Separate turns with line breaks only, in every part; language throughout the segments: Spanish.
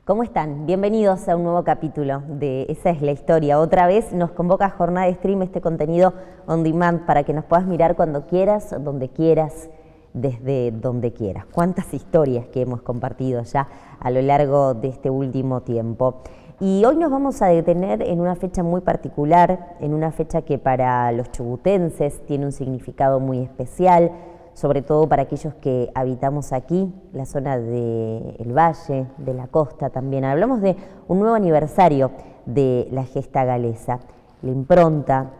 ¿Cómo están? Bienvenidos a un nuevo capítulo de Esa es la Historia. Otra vez nos convoca Jornada de Stream, este contenido on demand para que nos puedas mirar cuando quieras, donde quieras, desde donde quieras. Cuántas historias que hemos compartido ya a lo largo de este último tiempo. Y hoy nos vamos a detener en una fecha muy particular, en una fecha que para los chubutenses tiene un significado muy especial, sobre todo para aquellos que habitamos aquí, la zona del valle, de la costa también. Hablamos de un nuevo aniversario de la gesta galesa, la impronta,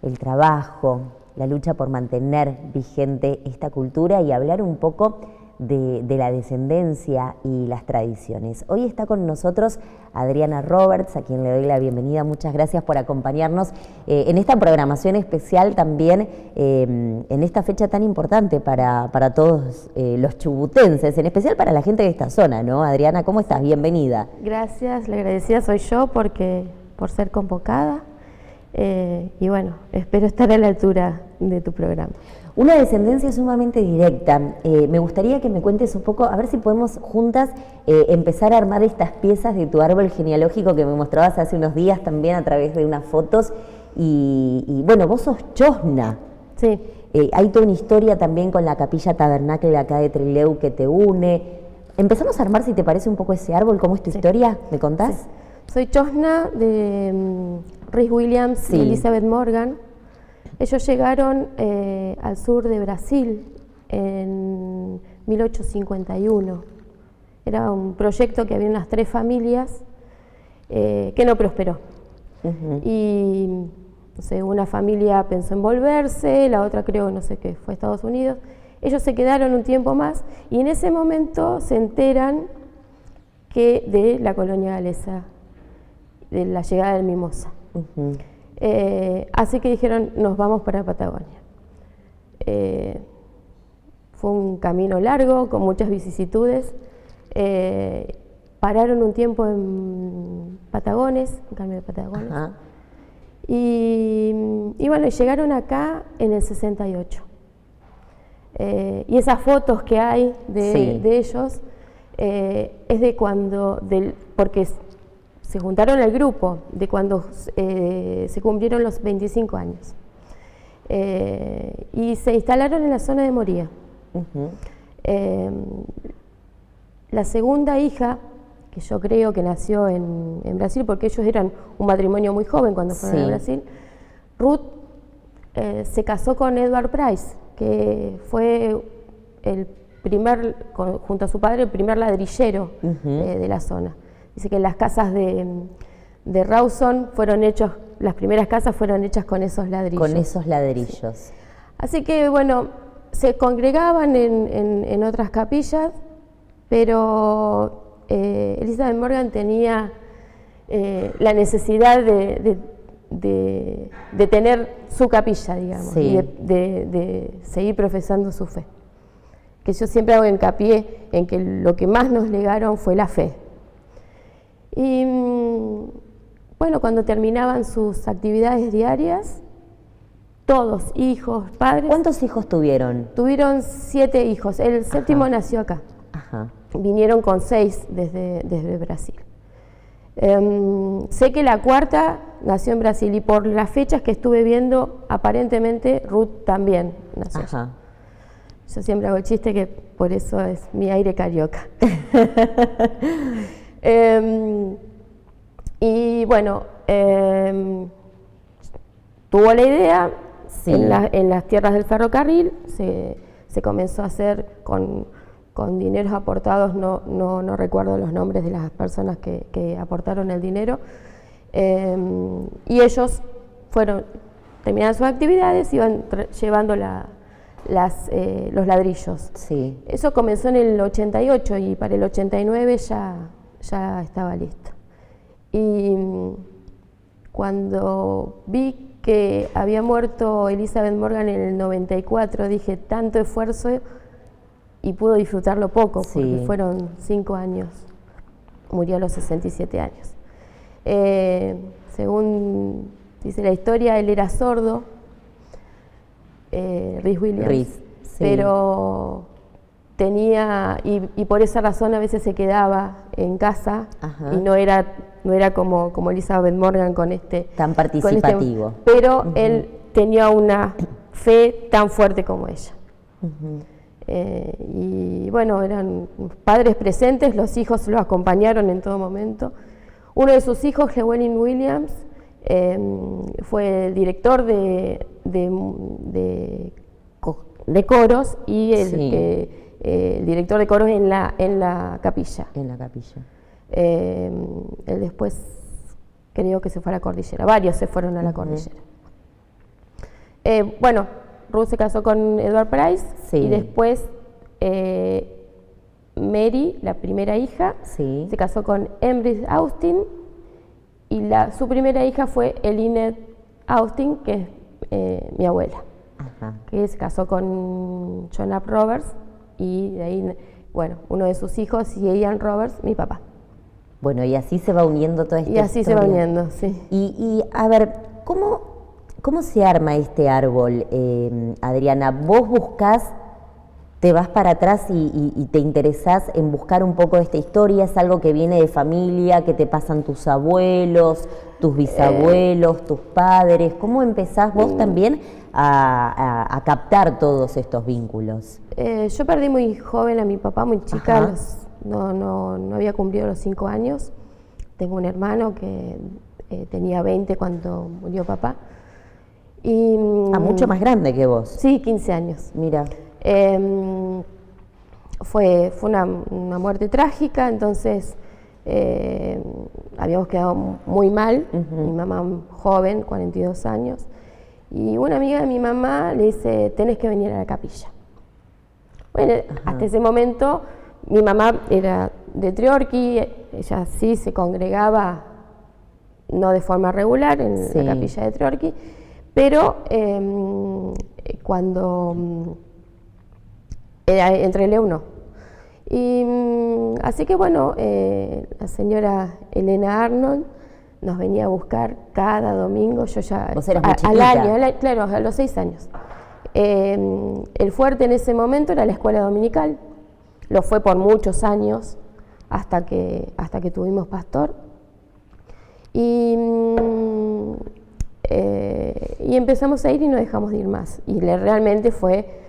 el trabajo, la lucha por mantener vigente esta cultura y hablar un poco de la descendencia y las tradiciones. Hoy está con nosotros Adriana Roberts, a quien le doy la bienvenida. Muchas gracias por acompañarnos en esta programación especial también, en esta fecha tan importante para todos los chubutenses, en especial para la gente de esta zona, ¿no? Adriana, ¿cómo estás? Bienvenida.
Gracias, la agradecida soy yo por ser convocada y bueno, espero estar a la altura de tu programa.
Una descendencia sumamente directa. Me gustaría que me cuentes un poco, a ver si podemos juntas empezar a armar estas piezas de tu árbol genealógico que me mostrabas hace unos días también a través de unas fotos. Y bueno, vos sos chosna.
Sí.
Hay toda una historia también con la capilla tabernacle acá de Trileu que te une. Empezamos a armar, si te parece, un poco ese árbol. ¿Cómo es tu historia? ¿Me contás?
Sí. Soy chosna de Rhys Williams y Elizabeth Morgan. Ellos llegaron al sur de Brasil en 1851. Era un proyecto que había unas 3 familias que no prosperó. Y no sé, una familia pensó en volverse, la otra creo, no sé qué, fue a Estados Unidos. Ellos se quedaron un tiempo más y en ese momento se enteran que de la colonia galesa, de la llegada del Mimosa. Así que dijeron, nos vamos para Patagonia. Fue un camino largo, con muchas vicisitudes. Pararon un tiempo en Patagones, en Cambio de Patagones. Y bueno, llegaron acá en el 68. Y esas fotos que hay de ellos es de cuando, porque se juntaron al grupo de cuando se cumplieron los 25 años y se instalaron en la zona de Moría. La segunda hija, que yo creo que nació en Brasil, porque ellos eran un matrimonio muy joven cuando fueron a Brasil, Ruth se casó con Edward Price, que fue el primer, junto a su padre, el primer ladrillero de la zona. Dice que las casas de Rawson fueron hechos, las primeras casas fueron hechas con esos ladrillos.
Con esos ladrillos.
Sí. Así que bueno, se congregaban en otras capillas, pero Elizabeth Morgan tenía la necesidad de tener su capilla, digamos, y de seguir profesando su fe. Que yo siempre hago hincapié en que lo que más nos legaron fue la fe. Y bueno, cuando terminaban sus actividades diarias, todos, hijos, padres...
¿Cuántos hijos tuvieron?
Tuvieron 7 hijos, el séptimo nació acá. Vinieron con 6 desde Brasil. Sé que la cuarta nació en Brasil y por las fechas que estuve viendo, aparentemente Ruth también nació allá. Yo siempre hago el chiste que por eso es mi aire carioca. Y bueno, tuvo la idea, en las tierras del ferrocarril se comenzó a hacer con dineros aportados, no recuerdo los nombres de las personas que aportaron el dinero, y ellos terminaron sus actividades, iban llevando los ladrillos. Eso comenzó en el 88 y para el 89 ya estaba listo. Y cuando vi que había muerto Elizabeth Morgan en el 94, dije, tanto esfuerzo y pudo disfrutarlo poco, porque fueron 5 años. Murió a los 67 años. Según dice la historia, él era sordo, Rhys Williams, pero tenía, y por esa razón a veces se quedaba en casa.
Ajá.
Y no era como Elizabeth Morgan con
tan participativo.
Pero él tenía una fe tan fuerte como ella. Y bueno, eran padres presentes, los hijos lo acompañaron en todo momento. Uno de sus hijos, Llewellyn Williams, fue el director de coros y el director de coros en la capilla.
En la capilla.
Él después creo que se fue a la cordillera, varios se fueron a la cordillera. Bueno, Ruth se casó con Edward Price y después Mary, la primera hija, se casó con Emrys Austin y su primera hija fue Elinette Austin, que es mi abuela, que se casó con John Up Roberts y de ahí, bueno, uno de sus hijos y Ian Roberts, mi papá.
Bueno, y así se va uniendo toda esta historia.
Y así se va uniendo, sí.
Y a ver, ¿cómo se arma este árbol, Adriana? ¿Vos buscás, te vas para atrás y te interesás en buscar un poco de esta historia? ¿Es algo que viene de familia, que te pasan tus abuelos, tus bisabuelos, tus padres? ¿Cómo empezás vos también a captar todos estos vínculos?
Yo perdí muy joven a mi papá, muy chica, no había cumplido los 5 años. Tengo un hermano que tenía 20 cuando murió papá. Y,
mucho más grande que vos.
Sí, 15 años.
Mira.
Fue una muerte trágica, entonces habíamos quedado muy mal. Mi mamá joven, 42 años. Y una amiga de mi mamá le dice, tenés que venir a la capilla. Bueno, hasta ese momento mi mamá era de Treorchy, ella sí se congregaba, no de forma regular, en la capilla de Treorchy, pero cuando era entre Leo no. Y así que bueno, la señora Elena Arnold nos venía a buscar cada domingo. Yo ya
¿Vos eras muy chiquita?
Al año, claro, a los 6 años. El fuerte en ese momento era la escuela dominical. Lo fue por muchos años hasta que tuvimos pastor. Y empezamos a ir y no dejamos de ir más. Y realmente fue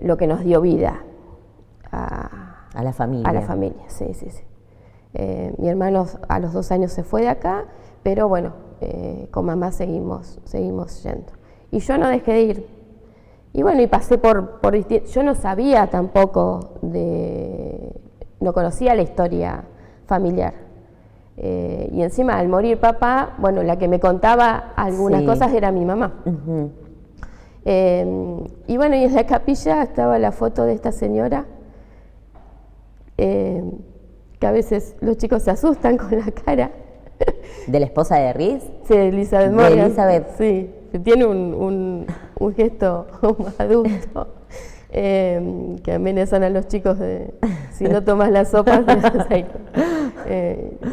lo que nos dio vida
a la familia.
A la familia, sí. Mi hermano a los 2 años se fue de acá, pero bueno, con mamá seguimos yendo. Y yo no dejé de ir. Y bueno, y pasé por yo no sabía tampoco no conocía la historia familiar. Y encima al morir papá, bueno, la que me contaba algunas cosas era mi mamá. Y bueno, y en la capilla estaba la foto de esta señora, que a veces los chicos se asustan con la cara.
¿De la esposa de Rhys?
Sí, Elizabeth Morgan.
De Elizabeth.
Sí, tiene un gesto adulto, que amenazan a los chicos de, si no tomas la sopa,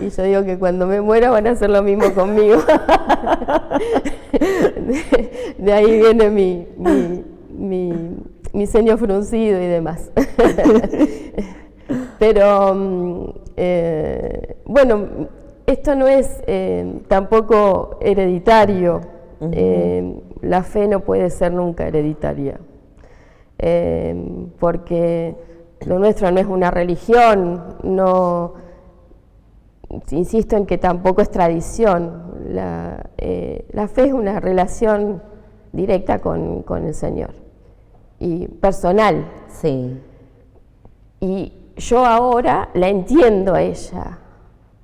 y yo digo que cuando me muera van a hacer lo mismo conmigo. De ahí viene mi ceño fruncido y demás. Pero bueno, esto no es tampoco hereditario. La fe no puede ser nunca hereditaria, porque lo nuestro no es una religión, no, insisto en que tampoco es tradición. La fe es una relación directa con el Señor y personal.
Sí.
Y yo ahora la entiendo a ella,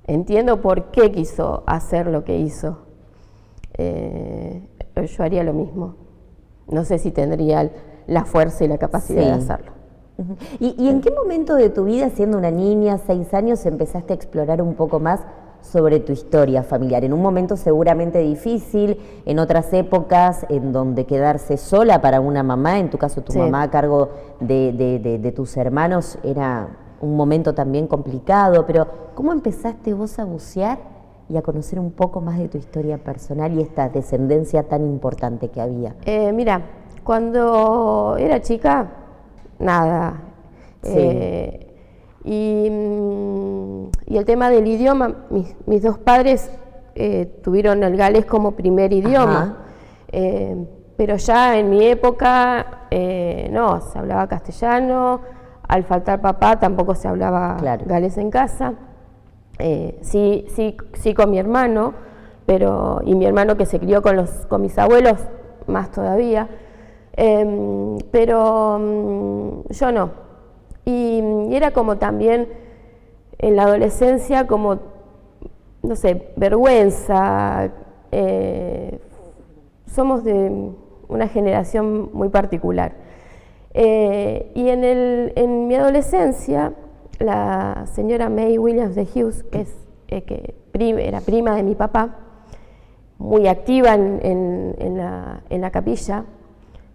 entiendo por qué quiso hacer lo que hizo. Yo haría lo mismo. No sé si tendría la fuerza y la capacidad de hacerlo.
¿Y en qué momento de tu vida, siendo una niña, 6 años, empezaste a explorar un poco más sobre tu historia familiar? En un momento seguramente difícil, en otras épocas en donde quedarse sola para una mamá, en tu caso tu mamá a cargo de tus hermanos, era un momento también complicado, pero ¿cómo empezaste vos a bucear y a conocer un poco más de tu historia personal y esta descendencia tan importante que había?
Mira, cuando era chica, nada,
Sí.
Y el tema del idioma, mis dos padres tuvieron el galés como primer idioma, pero ya en mi época no, se hablaba castellano, al faltar papá tampoco se hablaba galés en casa, sí con mi hermano, y mi hermano que se crió con mis abuelos, más todavía, pero yo no. Y era como también en la adolescencia como, no sé, vergüenza. Somos de una generación muy particular. Y en mi adolescencia, la señora May Williams de Hughes, que era prima de mi papá, muy activa en la capilla,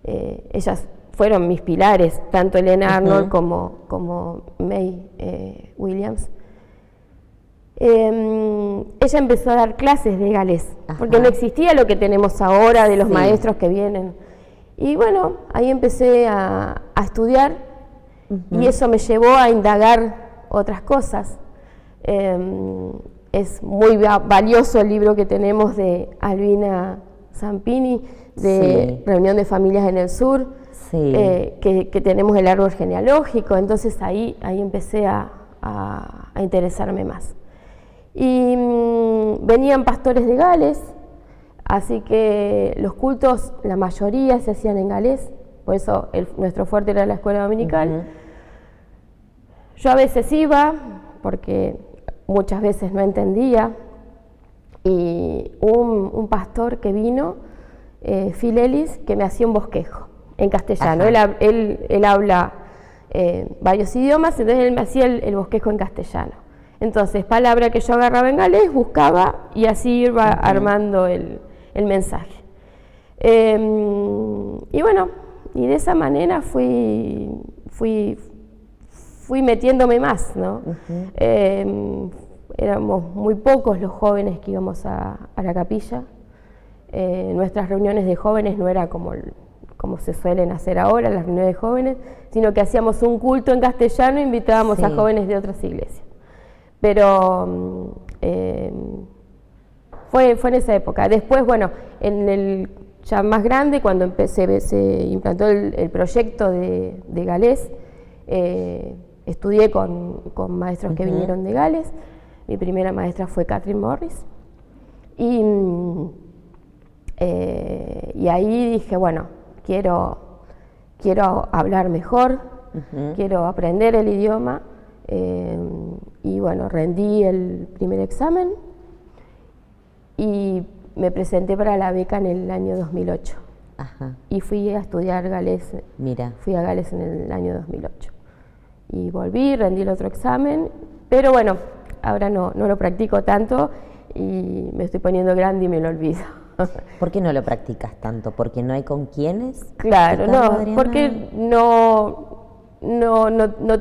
ellas fueron mis pilares, tanto Elena Arnold como May Williams. Ella empezó a dar clases de galés, porque no existía lo que tenemos ahora de los maestros que vienen. Y bueno, ahí empecé a estudiar y eso me llevó a indagar otras cosas. Es muy valioso el libro que tenemos de Albina Zampini, de Reunión de Familias en el Sur, que tenemos el árbol genealógico, entonces ahí empecé a interesarme más. Y venían pastores de Gales, así que los cultos, la mayoría se hacían en galés, por eso nuestro fuerte era la escuela dominical. Yo a veces iba, porque muchas veces no entendía, y un pastor que vino, Phil Ellis, que me hacía un bosquejo en castellano. Él habla varios idiomas, entonces él me hacía el bosquejo en castellano. Entonces, palabra que yo agarraba en galés, buscaba y así iba armando el mensaje. Y bueno, y de esa manera fui metiéndome más, ¿no? Éramos muy pocos los jóvenes que íbamos a la capilla. Nuestras reuniones de jóvenes no era como se suelen hacer ahora, las reuniones de jóvenes, sino que hacíamos un culto en castellano e invitábamos a jóvenes de otras iglesias. Pero fue en esa época. Después, bueno, ya más grande, cuando se implantó el proyecto de Galés, estudié con maestros que vinieron de Gales. Mi primera maestra fue Catherine Morris. Y ahí dije, bueno, quiero hablar mejor, quiero aprender el idioma. Y bueno, rendí el primer examen y me presenté para la beca en el año 2008. Y fui a estudiar galés. Fui a Gales en el año 2008. Y volví, rendí el otro examen, pero bueno, ahora no lo practico tanto y me estoy poniendo grande y me lo olvido.
¿Por qué no lo practicas tanto? ¿Porque no hay con quiénes?
Claro, no, porque no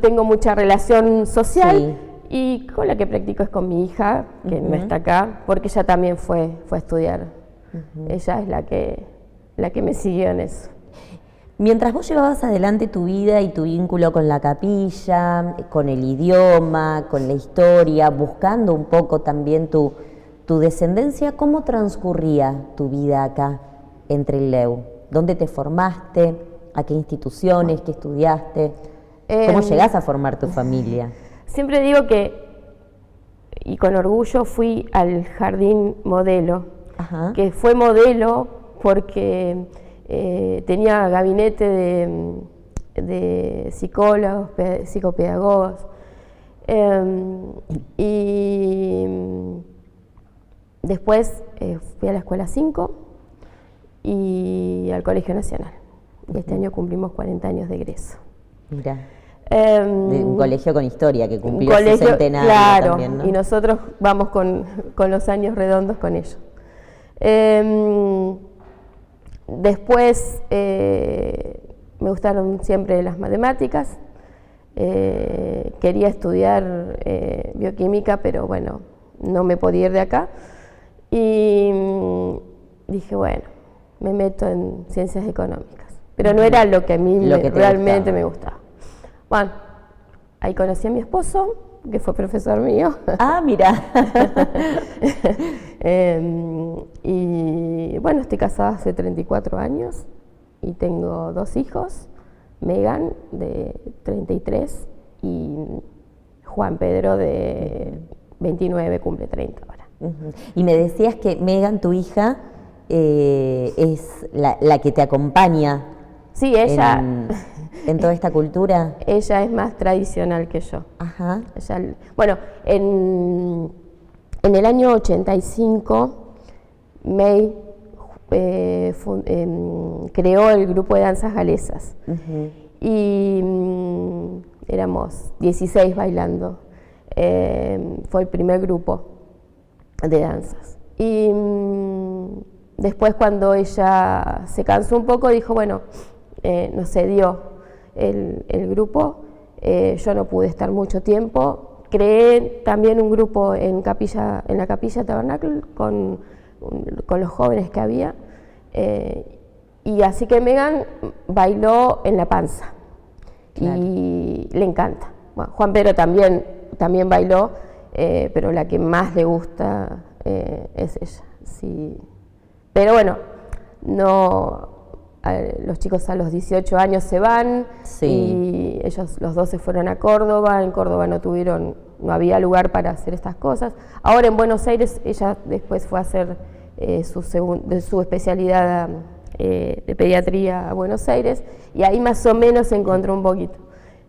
tengo mucha relación social y con la que practico es con mi hija, que no está acá, porque ella también fue a estudiar. Ella es la que me siguió en eso.
Mientras vos llevabas adelante tu vida y tu vínculo con la capilla, con el idioma, con la historia, buscando un poco también tu descendencia, ¿cómo transcurría tu vida acá en Trelew? ¿Dónde te formaste? ¿A qué instituciones? ¿Qué estudiaste? ¿Cómo llegás a formar tu familia?
Siempre digo que, y con orgullo, fui al jardín modelo, que fue modelo porque tenía gabinete de psicólogos, psicopedagogos, y después fui a la Escuela 5 y al Colegio Nacional. Y este año cumplimos 40 años de egreso.
Mira, de un colegio con historia que cumplió su centenario.
Claro,
también, ¿no?
Y nosotros vamos con los años redondos con ellos. Después me gustaron siempre las matemáticas. Quería estudiar bioquímica, pero bueno, no me podía ir de acá. Y dije, bueno, me meto en ciencias económicas. Pero no era lo que a mí realmente me gustaba. Bueno, Ahí conocí a mi esposo, que fue profesor mío.
Ah, mira.
Y bueno, estoy casada hace 34 años y tengo 2 hijos, Megan de 33 y Juan Pedro de 29, cumple 30 ahora.
Y me decías que Megan, tu hija, es la que te acompaña.
Sí, ella
en toda esta cultura.
Ella es más tradicional que yo.
Ajá.
Ella, bueno, en el año 85, May creó el grupo de danzas galesas. Y éramos 16 bailando. Fue el primer grupo de danzas. Y después, cuando ella se cansó un poco, dijo, bueno, nos cedió el grupo. Yo no pude estar mucho tiempo. Creé también un grupo en la Capilla Tabernacle con los jóvenes que había. Y así que Megan bailó en La Panza. Claro. Y le encanta. Bueno, Juan Pedro también bailó, pero la que más le gusta es ella. Sí. Pero bueno, los chicos a los 18 años se van, sí. Y ellos los 2 se fueron a Córdoba. En Córdoba no había lugar para hacer estas cosas. Ahora en Buenos Aires ella después fue a hacer su especialidad de pediatría a Buenos Aires, y ahí más o menos se encontró un poquito.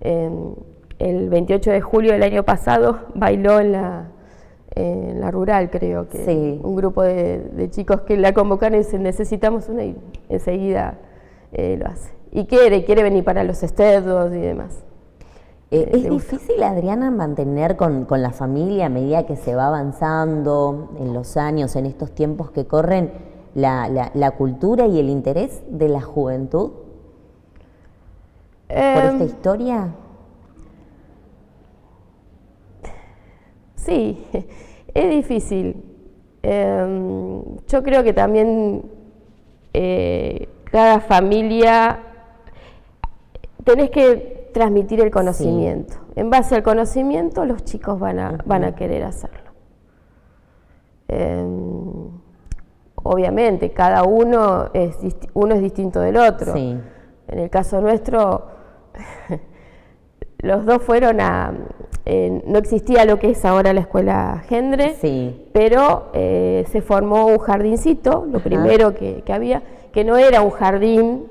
El 28 de julio del año pasado bailó en la Rural, creo que sí. Un grupo de chicos que la convocaron y dicen, necesitamos una, y enseguida lo hace. Y quiere venir para los estedos y demás.
¿Es difícil, Adriana, mantener con la familia a medida que se va avanzando en los años, en estos tiempos que corren, la cultura y el interés de la juventud por esta historia?
Sí, es difícil. Yo creo que también cada familia tenés que transmitir el conocimiento. Sí. En base al conocimiento, los chicos van a querer hacerlo. Obviamente, cada uno es distinto del otro. Sí. En el caso nuestro, los 2 fueron no existía lo que es ahora la escuela Gendre, sí. Pero se formó un jardincito, lo primero que había, que no era un jardín,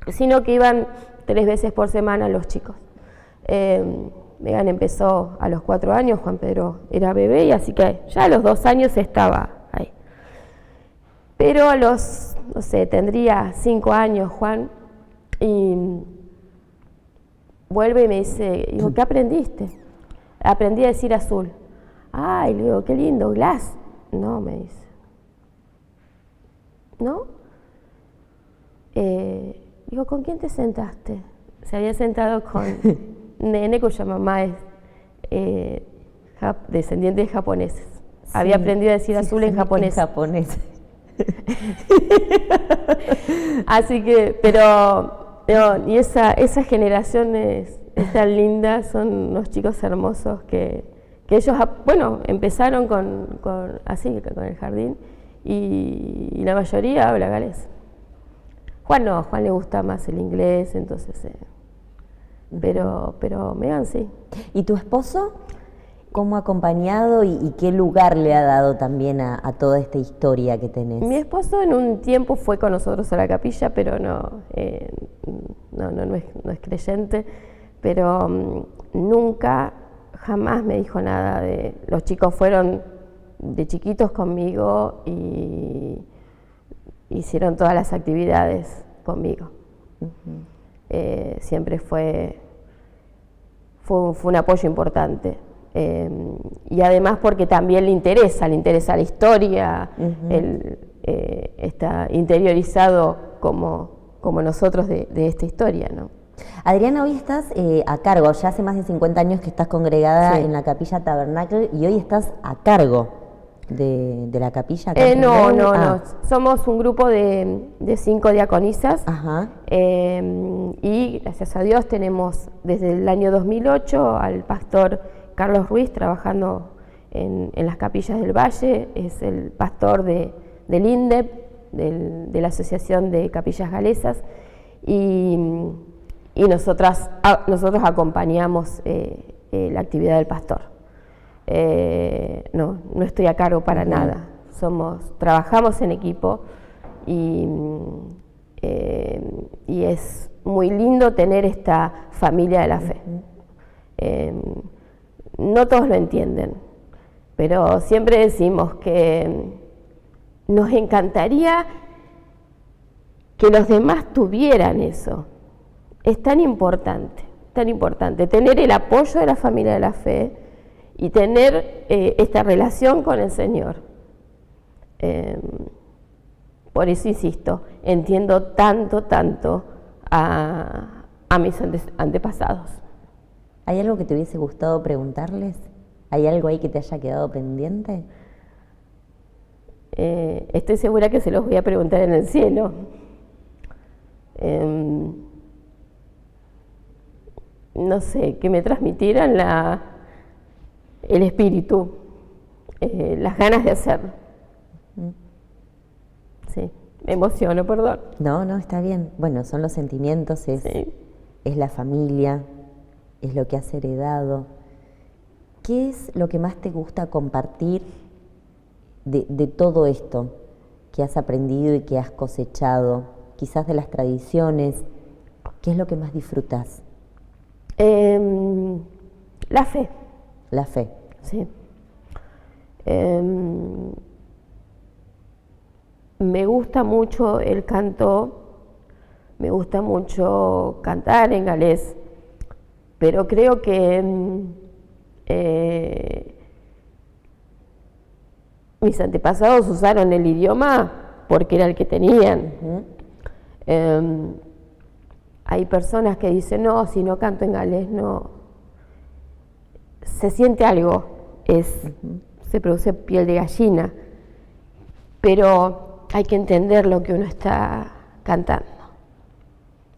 sino que iban 3 veces por semana los chicos. Megan empezó a los 4 años, Juan Pedro era bebé, y así que ya a los 2 años estaba ahí. Pero a los, no sé, tendría 5 años Juan, y vuelve y me dice, digo, ¿qué aprendiste? Aprendí a decir azul. Ay, le digo, qué lindo, glass. No, me dice. ¿No? Digo, ¿con quién te sentaste? Se había sentado con Nene, cuya mamá es descendiente de japoneses. Sí. Había aprendido a decir azul en japonés. Así que, pero no, y esa generación es tan linda, son unos chicos hermosos que ellos, bueno, empezaron con el jardín, y la mayoría habla galés. Juan no, Juan le gusta más el inglés, entonces, pero Megan sí.
¿Y tu esposo cómo ha acompañado y qué lugar le ha dado también a toda esta historia que tenés?
Mi esposo en un tiempo fue con nosotros a la capilla, pero no es creyente, pero nunca, jamás me dijo nada de... Los chicos fueron de chiquitos conmigo y hicieron todas las actividades conmigo. Siempre fue un apoyo importante. Y además porque también le interesa la historia, está interiorizado como nosotros de esta historia, ¿no?
Adriana, hoy estás a cargo, ya hace más de 50 años que estás congregada en la Capilla Tabernacle, y hoy estás a cargo de la capilla?
No. Somos un grupo de 5 diaconisas.
Ajá.
Y gracias a Dios tenemos desde el año 2008 al pastor Carlos Ruiz trabajando en las capillas del Valle. Es el pastor del INDEP, de la Asociación de Capillas Galesas, y nosotros acompañamos la actividad del pastor. No estoy a cargo para nada. Trabajamos en equipo y es muy lindo tener esta familia de la fe. No todos lo entienden, pero siempre decimos que nos encantaría que los demás tuvieran eso. Es tan importante tener el apoyo de la familia de la fe y tener esta relación con el Señor. Por eso insisto, entiendo tanto a mis antepasados.
¿Hay algo que te hubiese gustado preguntarles? ¿Hay algo ahí que te haya quedado pendiente?
Estoy segura que se los voy a preguntar en el cielo. No sé, que me transmitieran el espíritu, las ganas de hacerlo. Sí, me emociono, perdón.
No, está bien. Bueno, son los sentimientos, es la familia, es lo que has heredado. ¿Qué es lo que más te gusta compartir de todo esto que has aprendido y que has cosechado? Quizás de las tradiciones, ¿qué es lo que más disfrutas?
La fe.
La fe.
Sí. Me gusta mucho el canto, me gusta mucho cantar en galés, pero creo que mis antepasados usaron el idioma porque era el que tenían. Hay personas que dicen, no, si no canto en galés, no. Se siente algo, se produce piel de gallina, pero hay que entender lo que uno está cantando.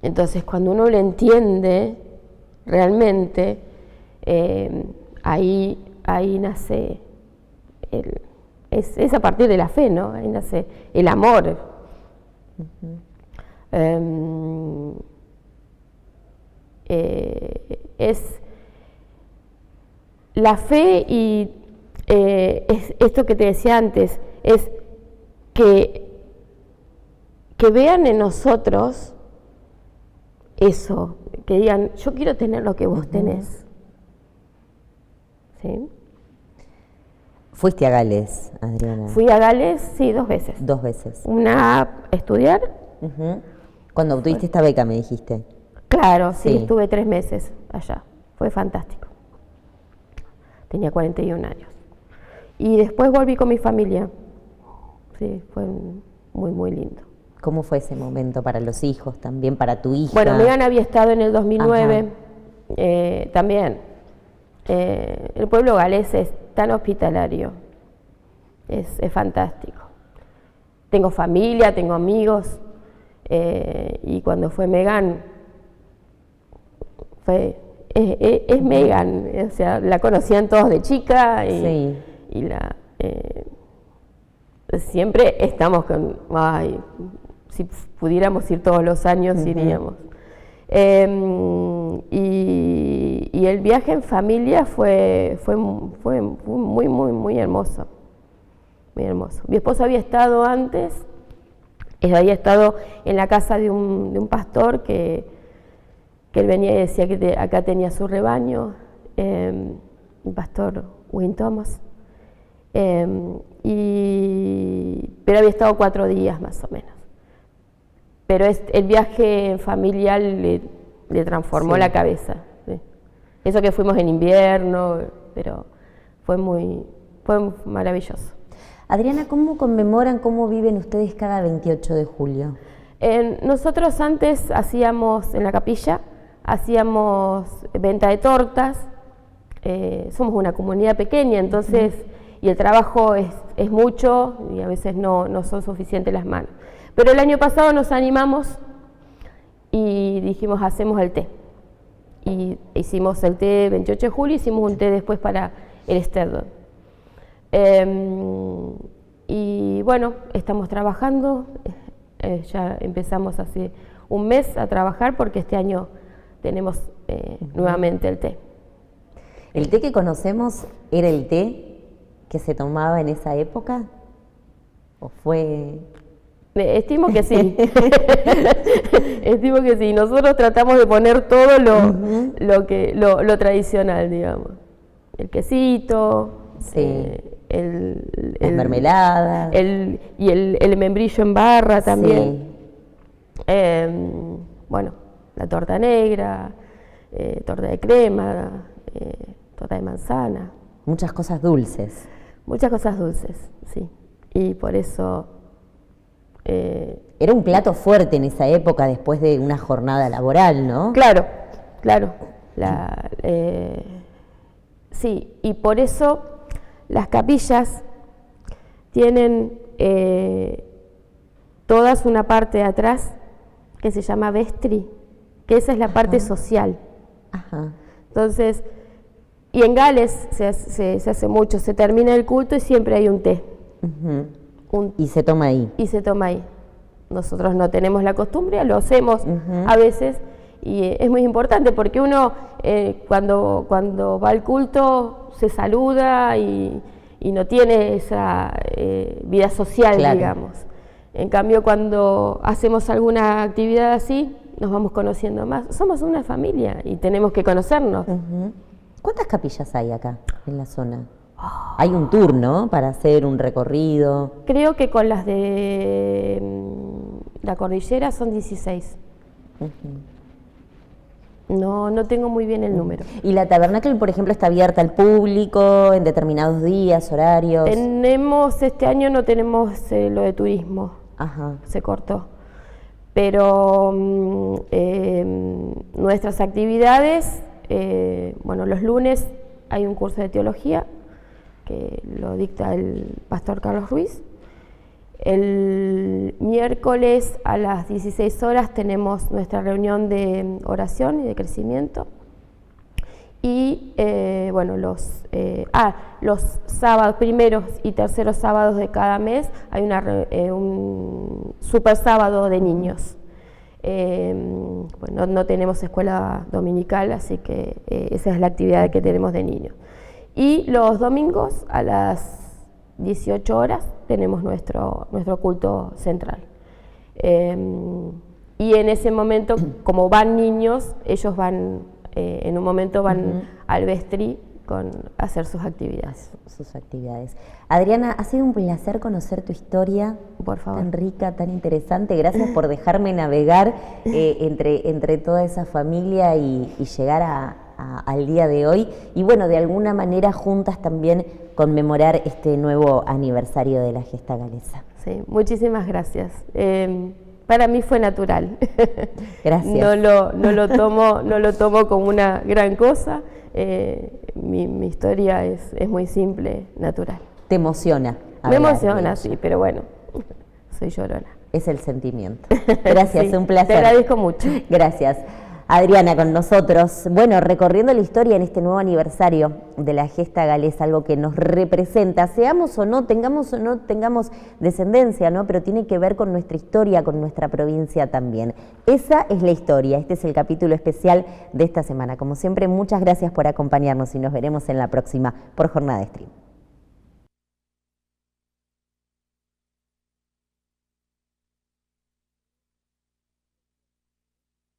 Entonces, cuando uno lo entiende realmente, ahí nace, es a partir de la fe, ¿no? Ahí nace el amor. Es la fe y es esto que te decía antes, es que vean en nosotros eso, que digan, yo quiero tener lo que vos tenés. ¿Sí?
¿Fuiste a Gales, Adriana?
Fui a Gales, sí, 2 veces.
2 veces.
Una a estudiar.
Cuando obtuviste esta beca, me dijiste.
Claro, sí, estuve 3 meses allá. Fue fantástico. Tenía 41 años. Y después volví con mi familia. Sí, fue muy, muy lindo.
¿Cómo fue ese momento para los hijos, también para tu hija?
Bueno, Megan había estado en el 2009 también. El pueblo galés es tan hospitalario, es fantástico. Tengo familia, tengo amigos, y cuando fue Megan, es Megan, o sea, la conocían todos de chica y siempre estamos con, si pudiéramos ir todos los años iríamos. Y el viaje en familia fue muy, muy, muy hermoso. Muy hermoso. Mi esposo había estado antes, había estado en la casa de un pastor que él venía y decía que acá tenía su rebaño, el pastor Win Thomas, pero había estado 4 días más o menos. Pero el viaje familiar le transformó la cabeza. ¿Sí? Eso que fuimos en invierno, pero fue maravilloso.
Adriana, ¿cómo conmemoran, cómo viven ustedes cada 28 de julio?
Nosotros antes hacíamos en la capilla, hacíamos venta de tortas, somos una comunidad pequeña, entonces y el trabajo es mucho y a veces no son suficientes las manos. Pero el año pasado nos animamos y dijimos, hacemos el té. Y hicimos el té 28 de julio, hicimos un té después para el Sterdon. Y bueno, estamos trabajando, ya empezamos hace un mes a trabajar porque este año tenemos nuevamente el té.
¿El té que conocemos era el té que se tomaba en esa época? ¿O fue...?
Estimo que sí. Estimo que sí. Nosotros tratamos de poner todo lo tradicional, digamos. El quesito,
sí. Las mermeladas.
Y el membrillo en barra también. Sí. Bueno, la torta negra, torta de crema, torta de manzana.
Muchas cosas dulces.
Muchas cosas dulces, sí. Y por eso...
Era un plato fuerte en esa época después de una jornada laboral, ¿no?
Claro, claro. Sí, y por eso las capillas tienen todas una parte de atrás que se llama vestri, que esa es la parte social.
Ajá.
Entonces, y en Gales se hace mucho, se termina el culto y siempre hay un té.
Y se toma ahí.
Y se toma ahí. Nosotros no tenemos la costumbre, lo hacemos a veces y es muy importante porque uno cuando va al culto se saluda y no tiene esa vida social, claro, digamos. En cambio, cuando hacemos alguna actividad así, nos vamos conociendo más. Somos una familia y tenemos que conocernos.
¿Cuántas capillas hay acá en la zona? Hay un tour, ¿no? Para hacer un recorrido.
Creo que con las de la cordillera son 16. No tengo muy bien el número.
¿Y la Tabernacle, por ejemplo, está abierta al público en determinados días, horarios?
Este año no tenemos lo de turismo.
Ajá.
Se cortó. Pero nuestras actividades, bueno, los lunes hay un curso de teología que lo dicta el pastor Carlos Ruiz. El miércoles a las 16 horas tenemos nuestra reunión de oración y de crecimiento. Y bueno, los sábados, primeros y terceros sábados de cada mes, hay un super sábado de niños. Bueno, no tenemos escuela dominical, así que esa es la actividad que tenemos de niños. Y los domingos a las 18 horas tenemos nuestro culto central. Y en ese momento, como van niños, ellos van, en un momento van al vestri a hacer sus actividades.
Adriana, ha sido un placer conocer tu historia.
Por favor.
Tan rica, tan interesante. Gracias por dejarme navegar entre toda esa familia y llegar al día de hoy. Y bueno, de alguna manera juntas también conmemorar este nuevo aniversario de la gesta galesa.
Sí, muchísimas gracias. Para mí fue natural.
Gracias.
No lo tomo como una gran cosa. Mi historia es muy simple, natural.
¿Te emociona?
Me emociona, sí, pero bueno, soy llorona.
Es el sentimiento. Gracias, sí, un placer.
Te agradezco mucho.
Gracias. Adriana con nosotros, bueno, recorriendo la historia en este nuevo aniversario de la gesta galesa, algo que nos representa, seamos o no tengamos descendencia, ¿no? Pero tiene que ver con nuestra historia, con nuestra provincia también. Esa es la historia, este es el capítulo especial de esta semana. Como siempre, muchas gracias por acompañarnos y nos veremos en la próxima por Jornada de Stream.